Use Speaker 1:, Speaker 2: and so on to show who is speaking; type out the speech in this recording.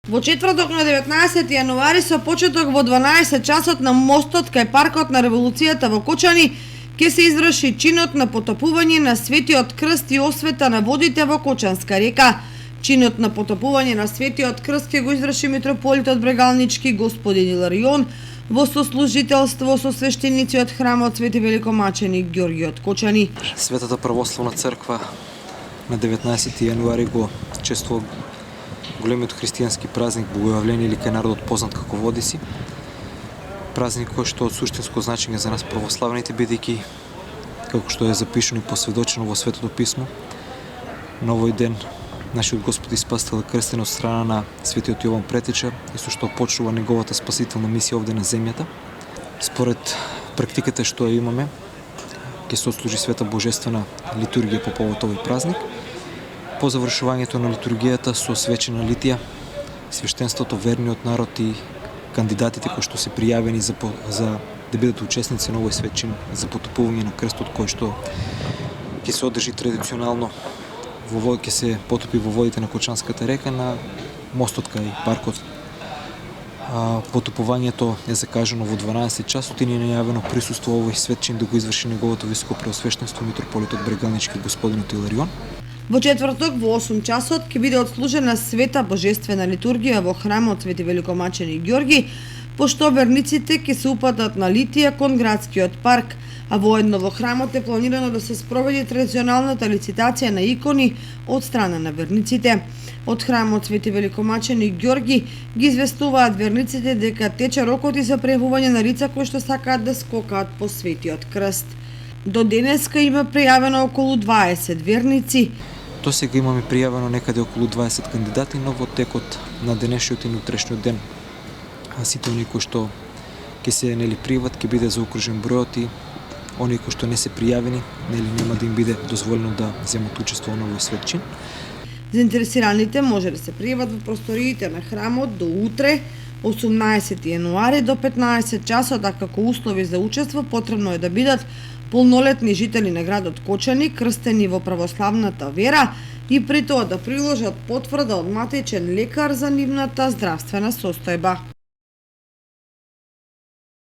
Speaker 1: Во четврток на 19 јануари со почеток во 12 часот на мостот кај паркот на Револуцијата во Кочани ќе се изврши чинот на потопување на Светиот крст и освета на водите во Кочанска река. Чинот на потопување на Светиот крст ќе го изврши митрополитот Брегалнички господин Иларион во сослужителство со свештеници од храмот Свети Великомаченик Ѓорѓи од Кочани.
Speaker 2: Светата православна црква на 19 јануари го чествува големиот христијански празник Богојавление или кај народот познат како Водиси. Празник кој што од суштинско значење за нас православните, бидејќи како што е запишано и посведочено во Светото писмо, на овој ден нашиот Господ и Спасител е крстен од страна на светиот Јован Претеча и со што почнува неговата спасителна мисија овде на земјата. Според практиката што ја имаме, ќе се отслужи света божествена литургија по повод овој празник. По завршувањето на литургијата со свечена литија, свештенството, верниот народ и кандидатите кои што се пријавени за да бидат учесници на овој свечен за потопување на крстот кој што ќе се одржи традиционално ќе се потопи во водите на Кочанската река на мостот кај паркот. Потопувањето е закажано во 12 часот и ни е најавено присуство овој светчин да го изврши неговото високо преосвештенство митрополитот Брегалнички господинот Иларион.
Speaker 1: Во четврток во 8 часот ќе биде отслужена света божествена литургија во храмот Свети Великомаченик Ѓорѓи, пошто верниците ќе се упатат на Литија кон градскиот парк, а воедно во храмот е планирано да се спроведе традиционалната лицитација на икони од страна на верниците. Од храмот Свети Великомаченик Ѓорѓи ги известуваат верниците дека тече рокот и за пријавување на лица кои што сакаат да скокаат по Светиот крст. До денеска има пријавено околу 20 верници.
Speaker 2: До сега имаме пријавено некаде околу 20 кандидати, но во текот на денешниот и утрешниот ден сите оние кои што ќе се пријават ќе биде заокружен бројот и оние кои што не се пријавени нема да им биде дозволено да земат учество во овој светчин.
Speaker 1: Заинтересираните може да се пријават во просториите на храмот до утре 18 јануари до 15 часот, а како услови за учество потребно е да бидат полнолетни жители на градот Кочани, крстени во православната вера и при тоа да приложат потврда од матичен лекар за нивната здравствена состојба.